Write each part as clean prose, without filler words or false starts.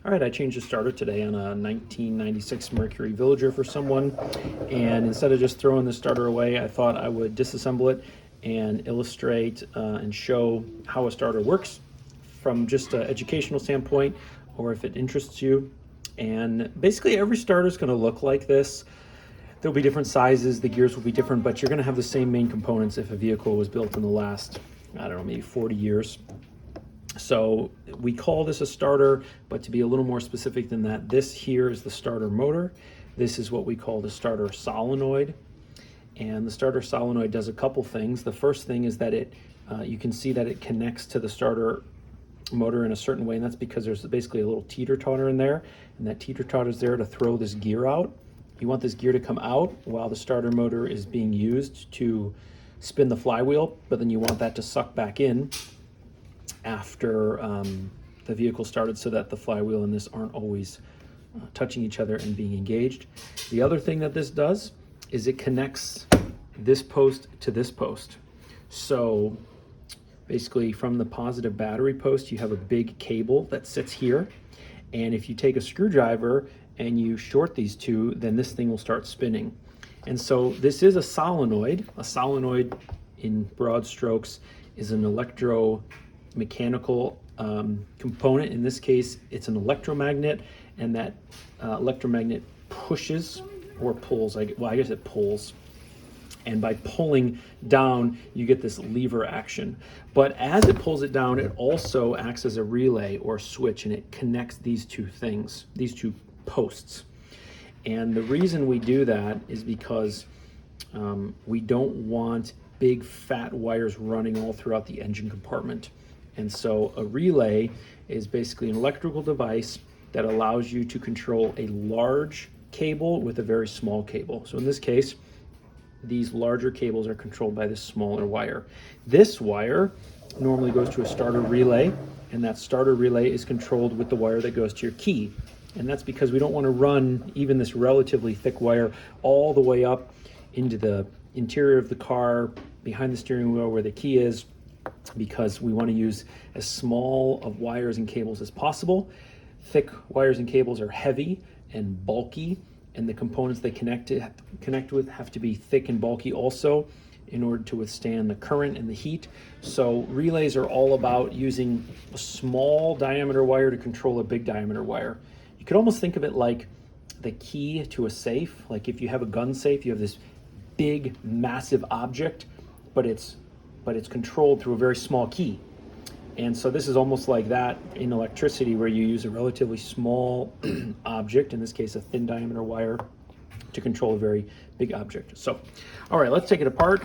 All right, I changed the starter today on a 1996 Mercury Villager for someone, and instead of just throwing the starter away, I thought I would disassemble it and illustrate and show how a starter works from just an educational standpoint, or if it interests you. And basically every starter is going to look like this. There'll be different sizes, the gears will be different, but you're going to have the same main components if a vehicle was built in the last, I don't know, maybe 40 years. So we call this a starter, but to be a little more specific than that, this here is the starter motor. This is what we call the starter solenoid. And the starter solenoid does a couple things. The first thing is that you can see that it connects to the starter motor in a certain way, and that's because there's basically a little teeter-totter in there, and that teeter-totter is there to throw this gear out. You want this gear to come out while the starter motor is being used to spin the flywheel, but then you want that to suck back in after the vehicle started, so that the flywheel and this aren't always touching each other and being engaged. The other thing that this does is it connects this post to this post. So basically from the positive battery post, you have a big cable that sits here. And if you take a screwdriver and you short these two, then this thing will start spinning. And so this is a solenoid. A solenoid, in broad strokes, is an electromechanical component. In this case, it's an electromagnet, and that electromagnet pushes or pulls. I guess it pulls. And by pulling down, you get this lever action. But as it pulls it down, it also acts as a relay or switch, and it connects these two things, these two posts. And the reason we do that is because we don't want big fat wires running all throughout the engine compartment. And so a relay is basically an electrical device that allows you to control a large cable with a very small cable. So in this case, these larger cables are controlled by this smaller wire. This wire normally goes to a starter relay, and that starter relay is controlled with the wire that goes to your key. And that's because we don't want to run even this relatively thick wire all the way up into the interior of the car, behind the steering wheel where the key is, because we want to use as small of wires and cables as possible. Thick wires and cables are heavy and bulky, and the components they connect with have to be thick and bulky also in order to withstand the current and the heat. So relays are all about using a small diameter wire to control a big diameter wire. You could almost think of it like the key to a safe. Like if you have a gun safe, you have this big, massive object, but it's controlled through a very small key. And so this is almost like that in electricity, where you use a relatively small object, in this case a thin diameter wire, to control a very big object. So, all right, let's take it apart.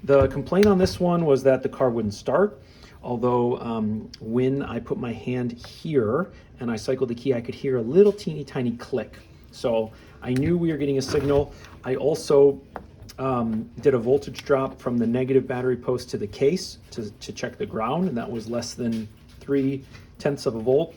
The complaint on this one was that the car wouldn't start, although when I put my hand here and I cycled the key, I could hear a little teeny tiny click. So I knew we were getting a signal. I also did a voltage drop from the negative battery post to the case to check the ground, and that was less than 0.3 of a volt.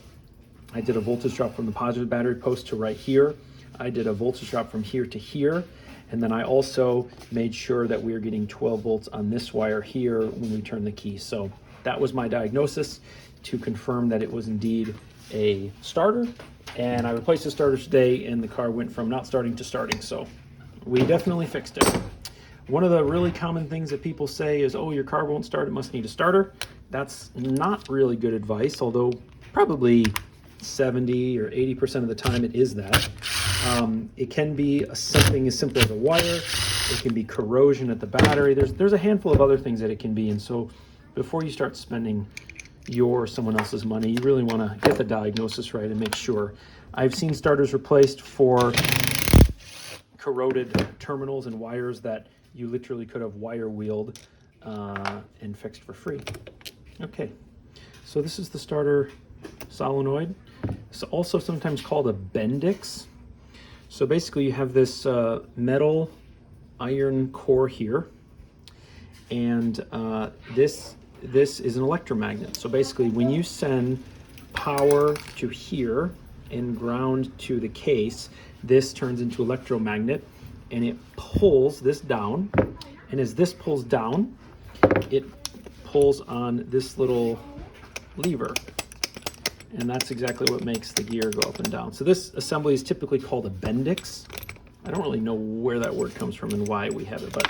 I did a voltage drop from the positive battery post to right here. I did a voltage drop from here to here, and then I also made sure that we were getting 12 volts on this wire here when we turned the key. So that was my diagnosis to confirm that it was indeed a starter, and I replaced the starter today, and the car went from not starting to starting. So we definitely fixed it. One of the really common things that people say is, oh, your car won't start, it must need a starter. That's not really good advice, although probably 70 or 80% of the time it is that. It can be something as simple as a wire. It can be corrosion at the battery. There's a handful of other things that it can be. And so before you start spending your or someone else's money, you really want to get the diagnosis right and make sure. I've seen starters replaced for corroded terminals and wires that you literally could have wire wheeled and fixed for free. Okay, so this is the starter solenoid. It's also sometimes called a Bendix. So basically you have this metal iron core here, and this is an electromagnet. So basically when you send power to here and ground to the case, this turns into electromagnet, and it pulls this down. And as this pulls down, it pulls on this little lever. and that's exactly what makes the gear go up and down. So this assembly is typically called a bendix. I don't really know where that word comes from and why we have it, but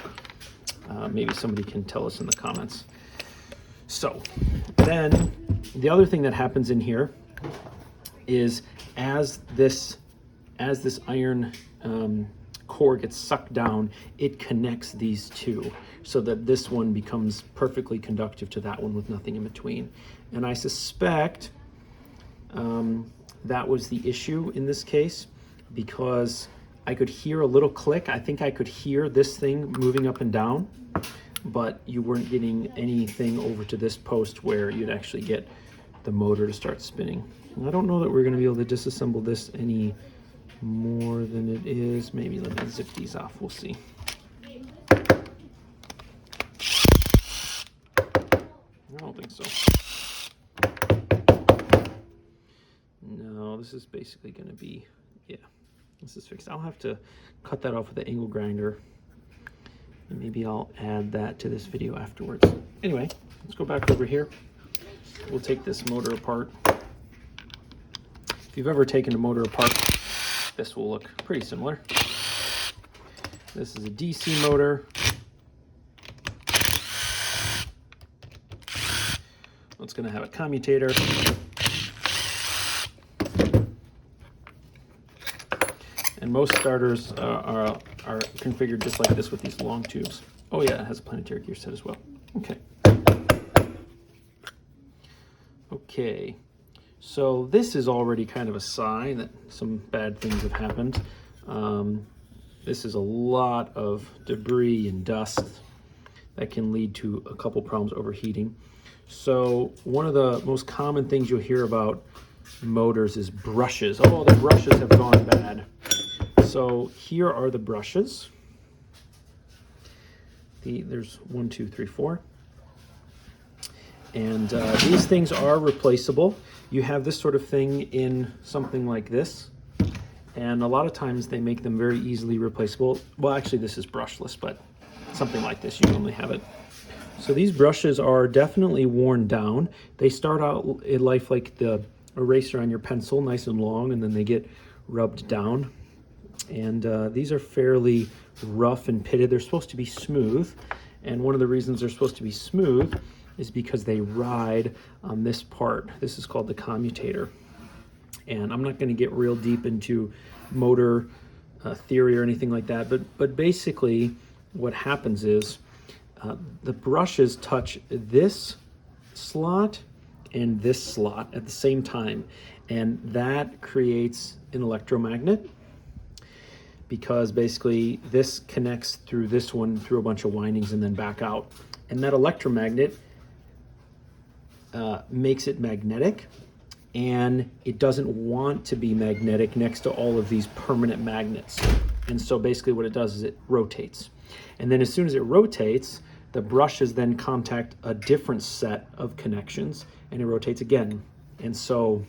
maybe somebody can tell us in the comments. So then the other thing that happens in here is as this iron core gets sucked down, it connects these two so that this one becomes perfectly conductive to that one with nothing in between. And I suspect that was the issue in this case, because I could hear a little click. I think I could hear this thing moving up and down, but you weren't getting anything over to this post where you'd actually get the motor to start spinning. And I don't know that we're going to be able to disassemble this any more than it is. Maybe let me zip these off. We'll see. I don't think so. No, this is basically going to be, yeah, this is fixed. I'll have to cut that off with the angle grinder, and maybe I'll add that to this video afterwards. Anyway, let's go back over here. We'll take this motor apart. If you've ever taken a motor apart, this will look pretty similar. This is a DC motor. It's going to have a commutator. And most starters are configured just like this with these long tubes. Oh yeah, it has a planetary gear set as well. Okay. Okay, so this is already kind of a sign that some bad things have happened. This is a lot of debris and dust that can lead to a couple problems overheating. So one of the most common things you'll hear about motors is brushes. Oh, the brushes have gone bad. So here are the brushes. There's 1, 2, 3, 4. And these things are replaceable. You have this sort of thing in something like this. And a lot of times they make them very easily replaceable. Well, actually this is brushless, but something like this, you normally have it. So these brushes are definitely worn down. They start out in life like the eraser on your pencil, nice and long, and then they get rubbed down. And these are fairly rough and pitted. They're supposed to be smooth. And one of the reasons they're supposed to be smooth is because they ride on this part. This is called the commutator. And I'm not going to get real deep into motor theory or anything like that, but basically what happens is the brushes touch this slot and this slot at the same time, and that creates an electromagnet, because basically this connects through this one through a bunch of windings and then back out, and that electromagnet makes it magnetic, and it doesn't want to be magnetic next to all of these permanent magnets. And so basically what it does is it rotates, and then as soon as it rotates, the brushes then contact a different set of connections, and it rotates again. And so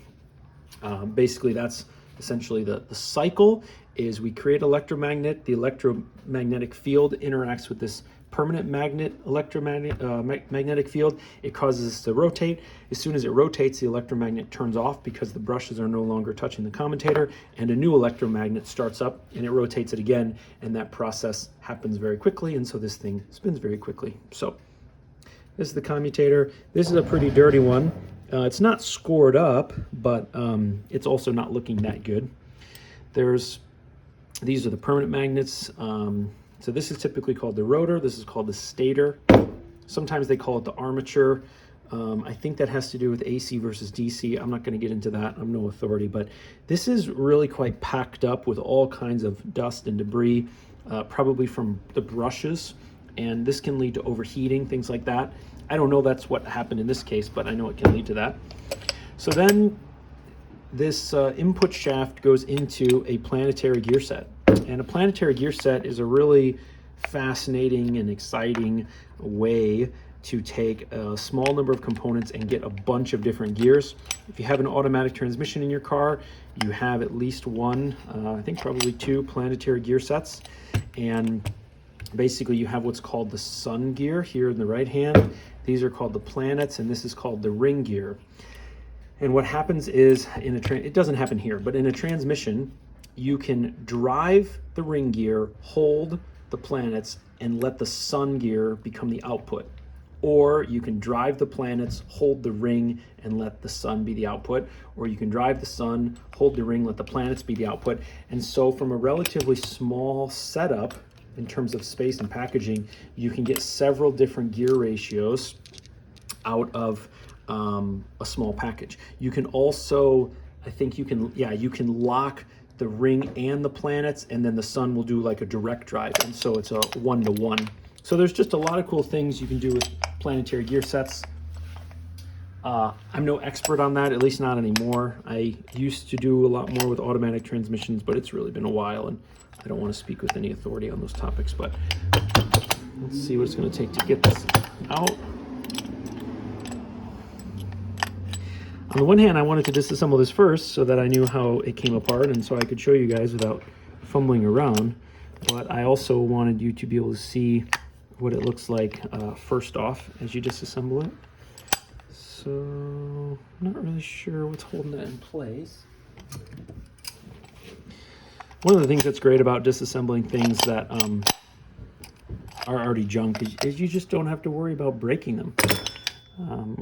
basically that's essentially the cycle. Is we create electromagnet, the electromagnetic field interacts with this permanent magnetic field. It causes it to rotate. As soon as it rotates, the electromagnet turns off because the brushes are no longer touching the commutator, and a new electromagnet starts up and it rotates it again, and that process happens very quickly, and so this thing spins very quickly. So this is the commutator. This is a pretty dirty one. It's not scored up, but it's also not looking that good. These are the permanent magnets. So this is typically called the rotor. This is called the stator. Sometimes they call it the armature. I think that has to do with AC versus DC. I'm not going to get into that. I'm no authority, but this is really quite packed up with all kinds of dust and debris, probably from the brushes, and this can lead to overheating, things like that. I don't know that's what happened in this case, but I know it can lead to that. So then this input shaft goes into a planetary gear set. And a planetary gear set is a really fascinating and exciting way to take a small number of components and get a bunch of different gears. If you have an automatic transmission in your car, you have at least one, I think probably 2 planetary gear sets. And basically you have what's called the sun gear here in the right hand. These are called the planets, and this is called the ring gear. And what happens is, it doesn't happen here, but in a transmission, you can drive the ring gear, hold the planets, and let the sun gear become the output. Or you can drive the planets, hold the ring, and let the sun be the output. Or you can drive the sun, hold the ring, let the planets be the output. And so from a relatively small setup, in terms of space and packaging, you can get several different gear ratios out of a small package. You can also, I think you can lock the ring and the planets, and then the sun will do like a direct drive, and so it's a 1-to-1. So there's just a lot of cool things you can do with planetary gear sets. I'm no expert on that, at least not anymore. I used to do a lot more with automatic transmissions, but it's really been a while, and I don't want to speak with any authority on those topics. But let's see what it's going to take to get this out. On the one hand, I wanted to disassemble this first so that I knew how it came apart and so I could show you guys without fumbling around. But I also wanted you to be able to see what it looks like first off as you disassemble it. So I'm not really sure what's holding that in place. One of the things that's great about disassembling things that are already junk is you just don't have to worry about breaking them.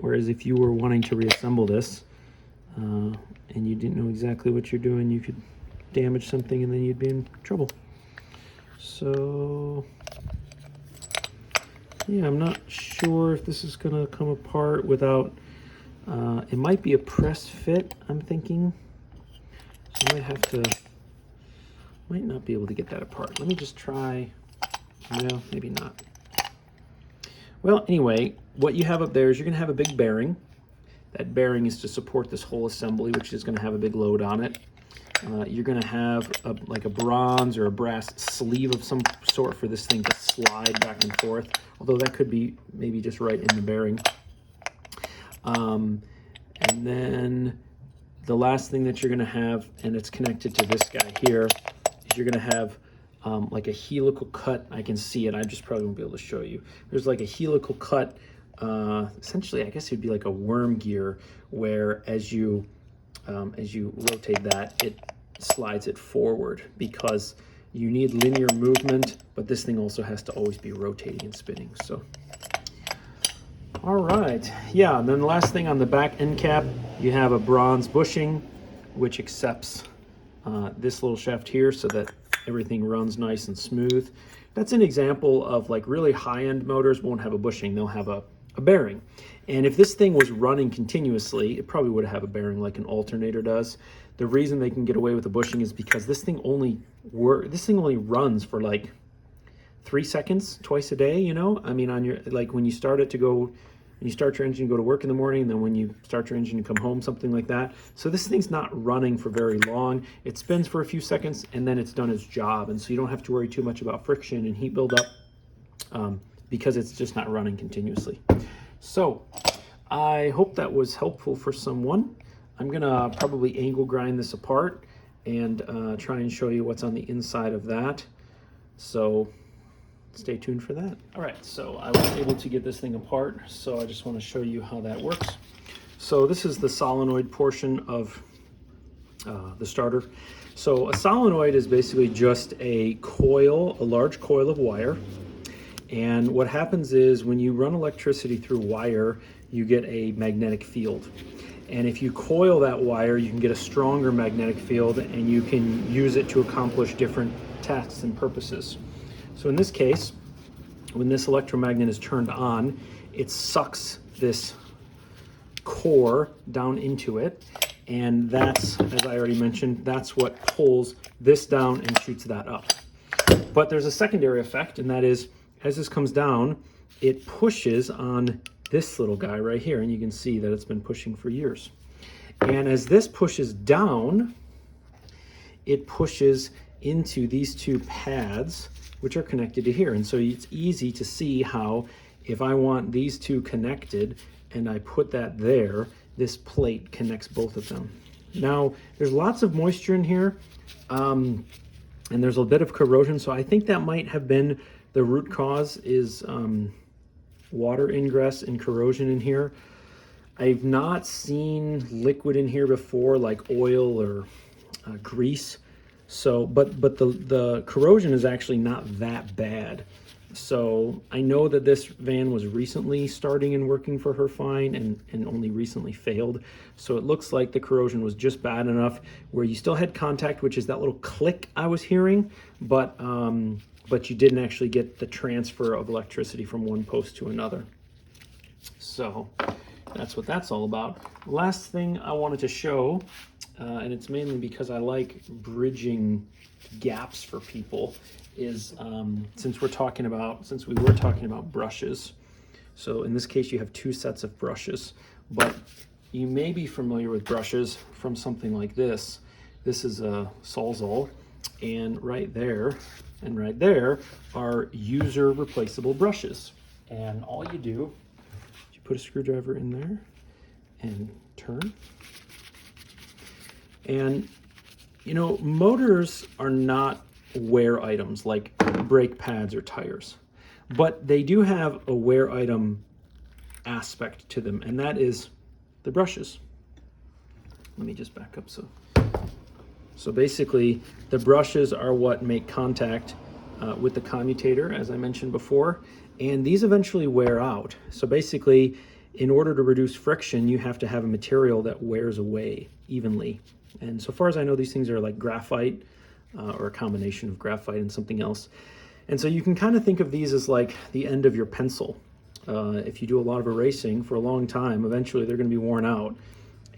Whereas if you were wanting to reassemble this and you didn't know exactly what you're doing, you could damage something and then you'd be in trouble. So yeah, I'm not sure if this is going to come apart without, it might be a press fit, I'm thinking. So I might not be able to get that apart. Let me just try, no, maybe not. Well, anyway, what you have up there is you're going to have a big bearing. That bearing is to support this whole assembly, which is going to have a big load on it. You're going to have like a bronze or a brass sleeve of some sort for this thing to slide back and forth, although that could be maybe just right in the bearing. And then the last thing that you're going to have, and it's connected to this guy here, is you're going to have like a helical cut. I can see it. I just probably won't be able to show you. There's like a helical cut. Essentially, I guess it'd be like a worm gear, where as you rotate that, it slides it forward because you need linear movement, but this thing also has to always be rotating and spinning. So, all right, yeah. And then the last thing on the back end cap, you have a bronze bushing, which accepts this little shaft here so that everything runs nice and smooth. That's an example of like really high-end motors won't have a bushing, they'll have a bearing. And if this thing was running continuously, it probably would have a bearing like an alternator does. The reason they can get away with the bushing is because this thing only runs for like 3 seconds twice a day, you know? I mean, on your, like when you start it to go, when you start your engine, go to work in the morning, and then when you start your engine, you come home, something like that. So this thing's not running for very long. It spins for a few seconds and then it's done its job. And so you don't have to worry too much about friction and heat buildup because it's just not running continuously. So I hope that was helpful for someone. I'm gonna probably angle grind this apart and try and show you what's on the inside of that. So stay tuned for that. All right, so I was able to get this thing apart, so I just want to show you how that works. So this is the solenoid portion of the starter. So a solenoid is basically just a coil, a large coil of wire. And what happens is when you run electricity through wire, you get a magnetic field. And if you coil that wire, you can get a stronger magnetic field and you can use it to accomplish different tasks and purposes. So in this case, when this electromagnet is turned on, it sucks this core down into it. And that's, as I already mentioned, that's what pulls this down and shoots that up. But there's a secondary effect, and that is, as this comes down, it pushes on this little guy right here, and you can see that it's been pushing for years. And as this pushes down, it pushes into these two pads, which are connected to here. And so it's easy to see how, if I want these two connected and I put that there, this plate connects both of them. Now, there's lots of moisture in here, and there's a bit of corrosion, so I think that might have been the root cause is water ingress and corrosion in here. I've not seen liquid in here before, like oil or grease. So, but the corrosion is actually not that bad. So I know that this van was recently starting and working for her fine and only recently failed. So it looks like the corrosion was just bad enough where you still had contact, which is that little click I was hearing, but you didn't actually get the transfer of electricity from one post to another. So that's what that's all about. Last thing I wanted to show, and it's mainly because I like bridging gaps for people, is since we were talking about brushes. So in this case, you have two sets of brushes, but you may be familiar with brushes from something like this. This is a Sawzall, and right there and right there are user replaceable brushes. And all you do, you put a screwdriver in there and turn. And you know, motors are not wear items like brake pads or tires, but they do have a wear item aspect to them, and that is the brushes. Let me just back up. So basically the brushes are what make contact with the commutator, as I mentioned before, and these eventually wear out. So basically, in order to reduce friction, you have to have a material that wears away evenly. And so far as I know, these things are like graphite or a combination of graphite and something else. And so you can kind of think of these as like the end of your pencil. If you do a lot of erasing for a long time, eventually they're going to be worn out.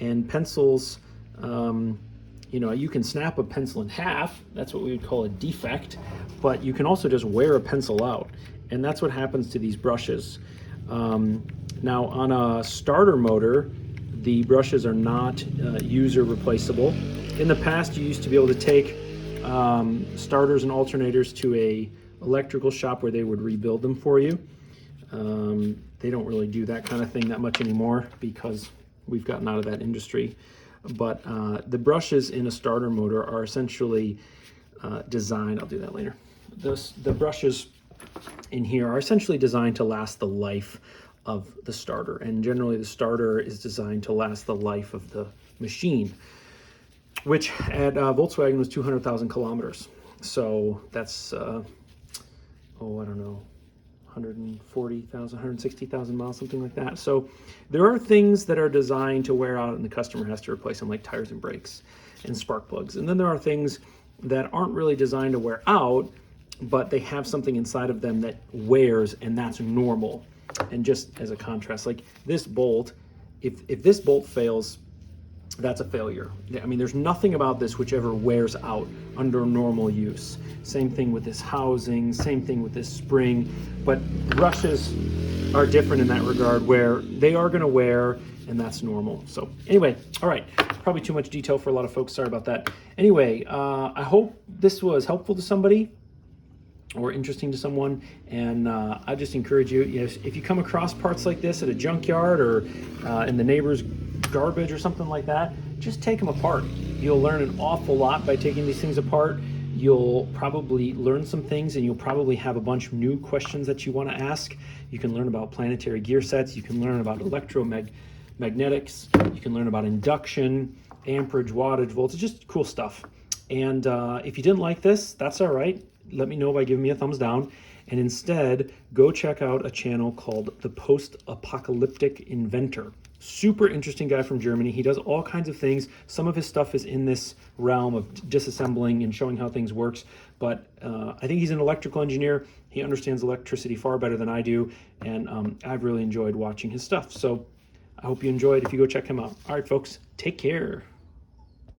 And pencils, you know, you can snap a pencil in half. That's what we would call a defect. But you can also just wear a pencil out. And that's what happens to these brushes. Now, on a starter motor, the brushes are not user replaceable. In the past, you used to be able to take starters and alternators to a electrical shop where they would rebuild them for you. They don't really do that kind of thing that much anymore because we've gotten out of that industry. But the brushes in a starter motor are essentially designed, I'll do that later. The brushes in here are essentially designed to last the life of the starter, and generally the starter is designed to last the life of the machine, which at Volkswagen was 200,000 kilometers. So that's, I don't know, 140,000, 160,000 miles, something like that. So there are things that are designed to wear out and the customer has to replace them, like tires and brakes and spark plugs. And then there are things that aren't really designed to wear out, but they have something inside of them that wears, and that's normal. And just as a contrast, like this bolt, if this bolt fails, that's a failure. I mean, there's nothing about this which ever wears out under normal use. Same thing with this housing, same thing with this spring, but brushes are different in that regard where they are gonna wear, and that's normal. So anyway, all right, probably too much detail for a lot of folks, sorry about that. Anyway, I hope this was helpful to somebody or interesting to someone, and I just encourage you, if you come across parts like this at a junkyard or in the neighbor's garbage or something like that, just take them apart. You'll learn an awful lot by taking these things apart. You'll probably learn some things, and you'll probably have a bunch of new questions that you want to ask. You can learn about planetary gear sets, you can learn about electromagnetics, you can learn about induction, amperage, wattage, voltage, just cool stuff. And if you didn't like this, that's all right. Let me know by giving me a thumbs down, and instead go check out a channel called The Post-Apocalyptic Inventor. Super interesting guy from Germany. He does all kinds of things. Some of his stuff is in this realm of disassembling and showing how things works, but I think he's an electrical engineer. He understands electricity far better than I do, and I've really enjoyed watching his stuff. So I hope you enjoyed if you go check him out. All right, folks, take care.